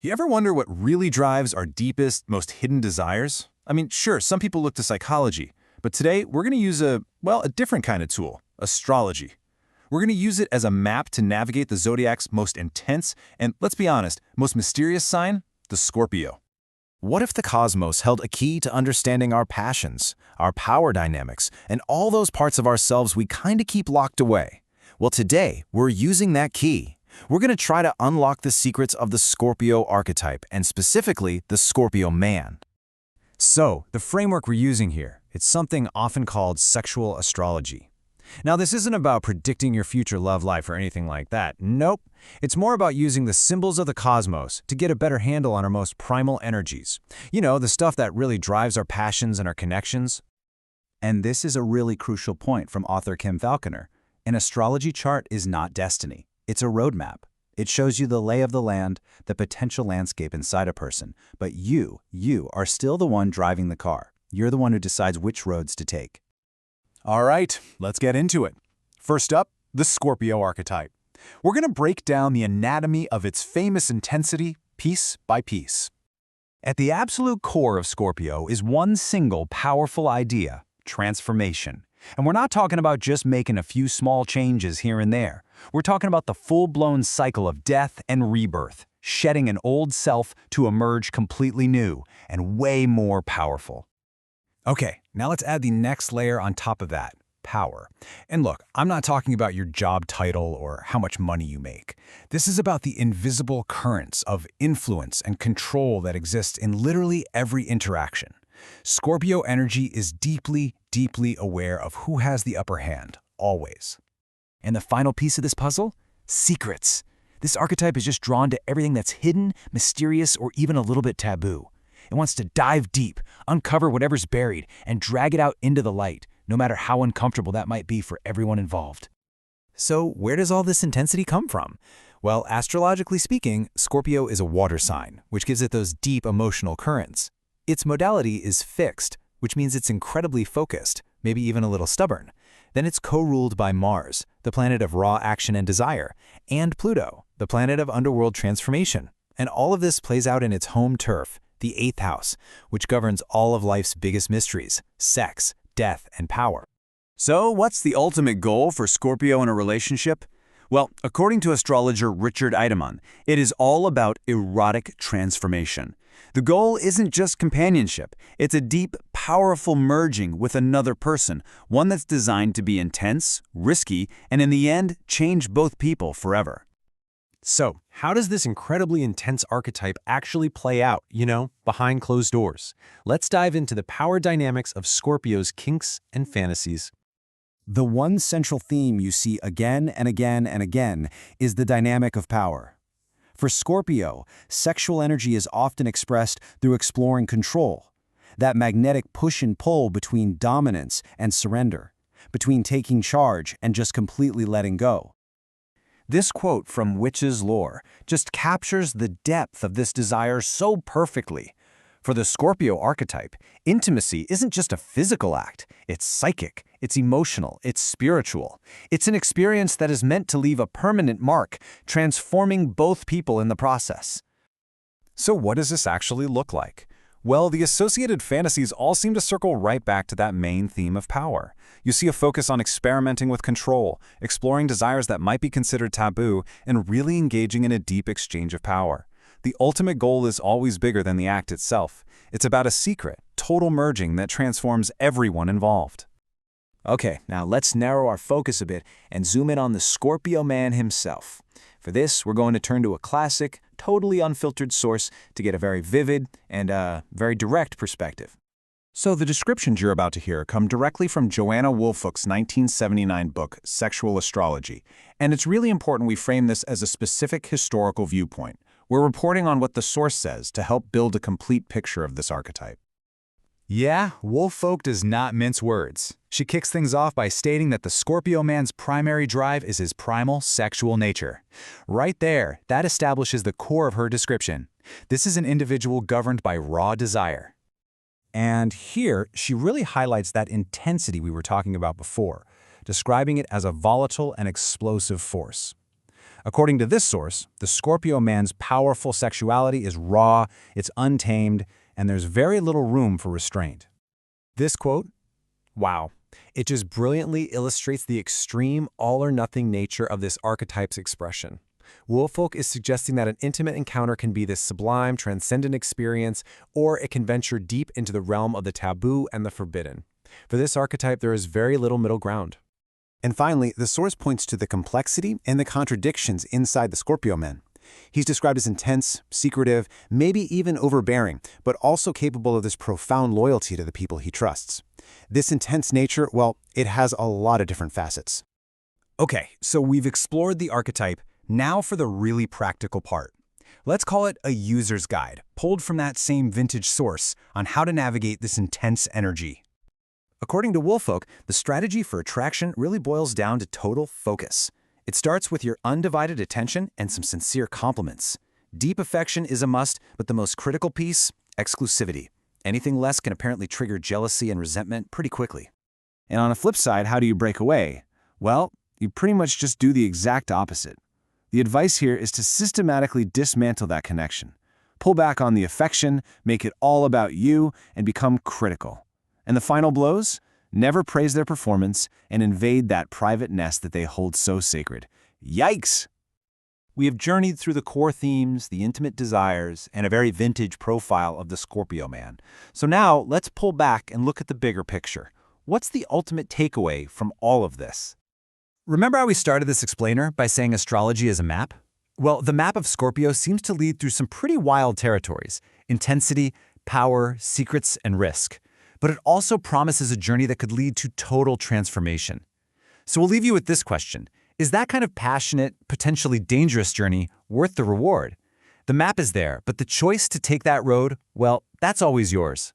You ever wonder what really drives our deepest, most hidden desires? I mean, sure, some people look to psychology, but today we're going to use a different kind of tool, astrology. We're going to use it as a map to navigate the zodiac's most intense and, let's be honest, most mysterious sign, the Scorpio. What if the cosmos held a key to understanding our passions, our power dynamics, and all those parts of ourselves we kind of keep locked away? Well, today, we're using that key. We're going to try to unlock the secrets of the Scorpio archetype, and specifically, the Scorpio man. So, the framework we're using here, it's something often called sexual astrology. Now, this isn't about predicting your future love life or anything like that. Nope. It's more about using the symbols of the cosmos to get a better handle on our most primal energies. You know, the stuff that really drives our passions and our connections. And this is a really crucial point from author Kim Falconer. An astrology chart is not destiny. It's a roadmap. It shows you the lay of the land, the potential landscape inside a person. But you are still the one driving the car. You're the one who decides which roads to take. All right, let's get into it. First up, the Scorpio archetype. We're going to break down the anatomy of its famous intensity, piece by piece. At the absolute core of Scorpio is one single powerful idea, transformation. And we're not talking about just making a few small changes here and there. We're talking about the full-blown cycle of death and rebirth, shedding an old self to emerge completely new and way more powerful. Okay, now let's add the next layer on top of that, power. And look, I'm not talking about your job title or how much money you make. This is about the invisible currents of influence and control that exists in literally every interaction. Scorpio energy is deeply aware of who has the upper hand, always. And the final piece of this puzzle? Secrets. This archetype is just drawn to everything that's hidden, mysterious, or even a little bit taboo. It wants to dive deep, uncover whatever's buried, and drag it out into the light, no matter how uncomfortable that might be for everyone involved. So where does all this intensity come from? Well, astrologically speaking, Scorpio is a water sign, which gives it those deep emotional currents. Its modality is fixed, which means it's incredibly focused, maybe even a little stubborn. Then it's co-ruled by Mars, the planet of raw action and desire, and Pluto, the planet of underworld transformation. And all of this plays out in its home turf, the 8th house, which governs all of life's biggest mysteries, sex, death, and power. So what's the ultimate goal for Scorpio in a relationship? Well, according to astrologer Richard Idemann, it is all about erotic transformation. The goal isn't just companionship, it's a deep, powerful merging with another person, one that's designed to be intense, risky, and in the end, change both people forever. So, how does this incredibly intense archetype actually play out, behind closed doors? Let's dive into the power dynamics of Scorpio's kinks and fantasies. The one central theme you see again and again and again is the dynamic of power. For Scorpio, sexual energy is often expressed through exploring control, that magnetic push and pull between dominance and surrender, between taking charge and just completely letting go. This quote from Witch's Lore just captures the depth of this desire so perfectly. For the Scorpio archetype, intimacy isn't just a physical act, it's psychic, it's emotional, it's spiritual. It's an experience that is meant to leave a permanent mark, transforming both people in the process. So what does this actually look like? Well, the associated fantasies all seem to circle right back to that main theme of power. You see a focus on experimenting with control, exploring desires that might be considered taboo, and really engaging in a deep exchange of power. The ultimate goal is always bigger than the act itself. It's about a secret, total merging that transforms everyone involved. Okay, now let's narrow our focus a bit and zoom in on the Scorpio man himself. For this, we're going to turn to a classic, totally unfiltered source to get a very vivid and very direct perspective. So the descriptions you're about to hear come directly from Joanna Woolfolk's 1979 book, Sexual Astrology. And it's really important we frame this as a specific historical viewpoint. We're reporting on what the source says to help build a complete picture of this archetype. Yeah, Woolfolk does not mince words. She kicks things off by stating that the Scorpio man's primary drive is his primal sexual nature. Right there, that establishes the core of her description. This is an individual governed by raw desire. And here, she really highlights that intensity we were talking about before, describing it as a volatile and explosive force. According to this source, the Scorpio man's powerful sexuality is raw, it's untamed, and there's very little room for restraint. This quote, wow, it just brilliantly illustrates the extreme all-or-nothing nature of this archetype's expression. Woolfolk is suggesting that an intimate encounter can be this sublime, transcendent experience, or it can venture deep into the realm of the taboo and the forbidden. For this archetype, there is very little middle ground. And finally, the source points to the complexity and the contradictions inside the Scorpio man. He's described as intense, secretive, maybe even overbearing, but also capable of this profound loyalty to the people he trusts. This intense nature, well, it has a lot of different facets. Okay, so we've explored the archetype. Now for the really practical part. Let's call it a user's guide, pulled from that same vintage source on how to navigate this intense energy. According to Woolfolk, the strategy for attraction really boils down to total focus. It starts with your undivided attention and some sincere compliments. Deep affection is a must, but the most critical piece, exclusivity. Anything less can apparently trigger jealousy and resentment pretty quickly. And on the flip side, how do you break away? Well, you pretty much just do the exact opposite. The advice here is to systematically dismantle that connection. Pull back on the affection, make it all about you, and become critical. And the final blows? Never praise their performance and invade that private nest that they hold so sacred. Yikes! We have journeyed through the core themes, the intimate desires, and a very vintage profile of the Scorpio man. So now let's pull back and look at the bigger picture. What's the ultimate takeaway from all of this? Remember how we started this explainer by saying astrology is a map? Well, the map of Scorpio seems to lead through some pretty wild territories: intensity, power, secrets, and risk. But it also promises a journey that could lead to total transformation. So we'll leave you with this question. Is that kind of passionate, potentially dangerous journey worth the reward? The map is there, but the choice to take that road, well, that's always yours.